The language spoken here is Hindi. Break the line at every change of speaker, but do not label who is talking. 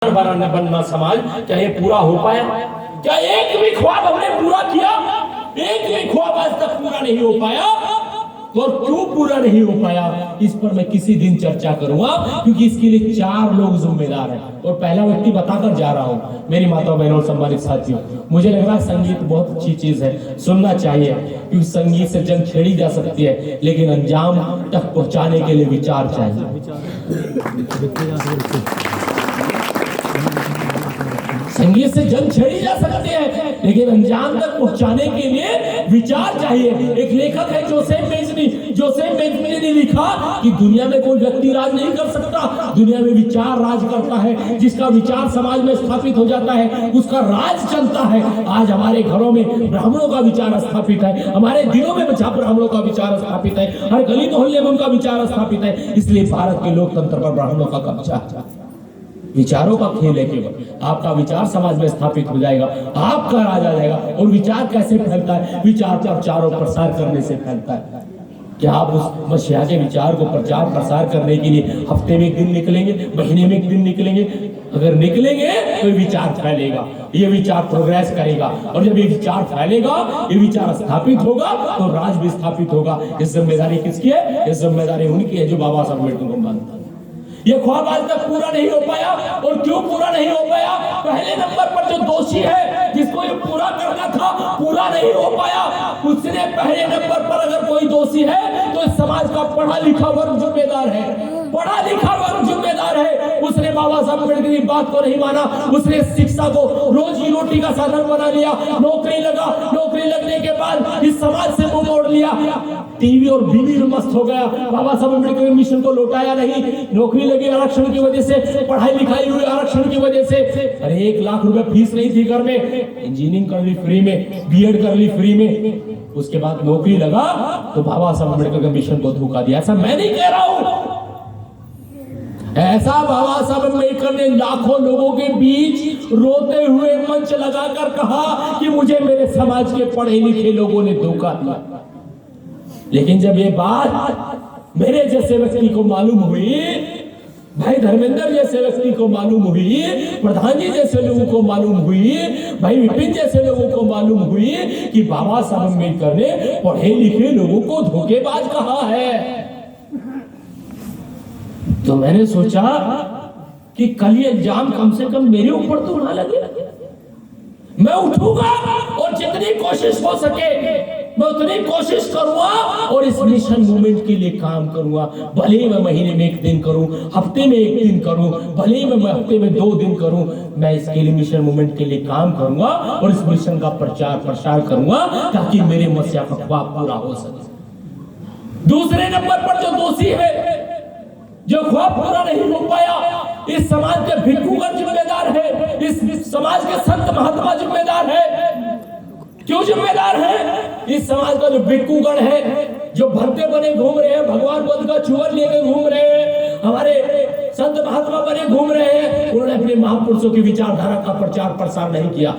बनना समाज, क्या ये पूरा हो पाया? क्या एक भी ख्वाब हमने पूरा किया? एक भी ख्वाब आज तक पूरा नहीं हो पाया। और क्यों पूरा नहीं हो पाया, इस पर मैं किसी दिन चर्चा करूंगा, क्योंकि इसके लिए 4 लोग जिम्मेदार हैं। और पहला व्यक्ति बताकर जा रहा हूं, मेरी माता बहनों और सम्मानित साथियों, मुझे लग रहा है संगीत बहुत अच्छी चीज है, सुनना चाहिए, क्योंकि संगीत से जंग छेड़ी जा सकती है, लेकिन अंजाम तक पहुंचाने के लिए विचार चाहिए। संगीत से जंग छेड़ी जा सकती है, लेकिन अंजाम तक पहुंचाने के लिए विचार चाहिए। एक लेखक है जोसेफ बेंजमिन ने लिखा कि दुनिया में कोई व्यक्ति राज नहीं कर सकता, दुनिया में विचार राज करता है। जिसका विचार समाज में स्थापित हो जाता है उसका राज चलता है। आज हमारे घरों में ब्राह्मणों का विचार स्थापित है, हमारे दिलों में ब्राह्मणों का विचार स्थापित है, हर गली मोहल्ले में उनका विचार स्थापित है। इसलिए भारत के लोकतंत्र पर ब्राह्मणों का कब्जा है। विचारों का खेल है केवल, आपका विचार समाज में स्थापित हो जाएगा, आपका राज आ जाएगा। और विचार कैसे फैलता है? विचार प्रचार और प्रसार करने से फैलता है। क्या आप उस मसीहा के विचार को प्रचार प्रसार करने के लिए हफ्ते में एक दिन निकलेंगे, महीने में एक दिन निकलेंगे? अगर निकलेंगे तो ये विचार फैलेगा, ये विचार प्रोग्रेस करेगा, और जब ये विचार फैलेगा, ये विचार स्थापित होगा, तो राज भी स्थापित होगा। ये जिम्मेदारी किसकी है? ये जिम्मेदारी उनकी है जो बाबा साहब अम्बेडकर को मानता है। ये ख्वाब आज तक पूरा नहीं हो पाया। और क्यों पूरा नहीं हो पाया? पहले नंबर पर जो दोषी है, जिसको ये पूरा करना था, पूरा नहीं हो पाया, उसने पहले नंबर पर अगर कोई दोषी है तो इस समाज का पढ़ा लिखा वर्ग जिम्मेदार है। पढ़ा लिखा वर्ग जिम्मेदार है। उसने बाबा साहब अम्बेडकर की बात को नहीं माना, उसने शिक्षा को रोजी रोटी का साधन बना लिया। नौकरी लगा, नौकरी लगने के बाद इस समाज से मुंह मोड़ लिया, टीवी और बीवी में मस्त हो गया। बाबा साहब अम्बेडकर के मिशन को लौटाया नहीं। नौकरी लगी आरक्षण की वजह से, पढ़ाई लिखाई हुई आरक्षण की वजह से। अरे 1 लाख रुपए फीस नहीं थी घर में, इंजीनियरिंग कर ली फ्री में, बीएड कर ली फ्री में। उसके बाद नौकरी लगा तो बाबा साहब अम्बेडकर के मिशन को धोखा दिया। ऐसा मैं नहीं कह रहा हूं, ऐसा बाबा साहब अम्बेडकर ने लाखों लोगों के बीच रोते हुए मंच लगाकर कहा कि मुझे मेरे समाज के पढ़े लिखे लोगों ने धोखा दिया। लेकिन जब ये बात मेरे जैसे व्यक्ति को मालूम हुई, भाई धर्मेंद्र जैसे व्यक्ति को मालूम हुई, प्रधान जी जैसे लोगों को मालूम हुई, भाई विपिन जैसे लोगों को मालूम हुई कि बाबा साहब अम्बेडकर ने पढ़े लिखे लोगों को धोखेबाज कहा है, तो मैंने सोचा कि कल ये इल्जाम कम से कम मेरे ऊपर तो ना लगे। मैं उठूंगा और जितनी कोशिश हो सके मैं उतनी कोशिश करूंगा और इस मिशन मूवमेंट के लिए काम करूंगा। भले ही मैं महीने में 1 दिन करूं, हफ्ते में 1 दिन करूं, भले ही मैं हफ्ते में 2 दिन करूं, मैं इसके लिए मिशन मूवमेंट के लिए काम करूंगा और इस मिशन का प्रचार प्रसार करूंगा ताकि मेरे मसीहा का ख्वाब पूरा हो सके। दूसरे नंबर पर जो दोषी है, जो ख्वाब पूरा नहीं हो पाया, इस समाज के भिक्षुगण जिम्मेदार है, इस समाज के संत महात्मा जिम्मेदार है। क्यों जिम्मेदार है? इस समाज का जो भिक्षुगण है, जो भक्ते बने घूम रहे हैं, भगवान बुद्ध का चूवर लेकर घूम रहे हैं, हमारे संत महात्मा बने घूम रहे हैं, उन्होंने अपने महापुरुषों की विचारधारा का प्रचार प्रसार नहीं किया।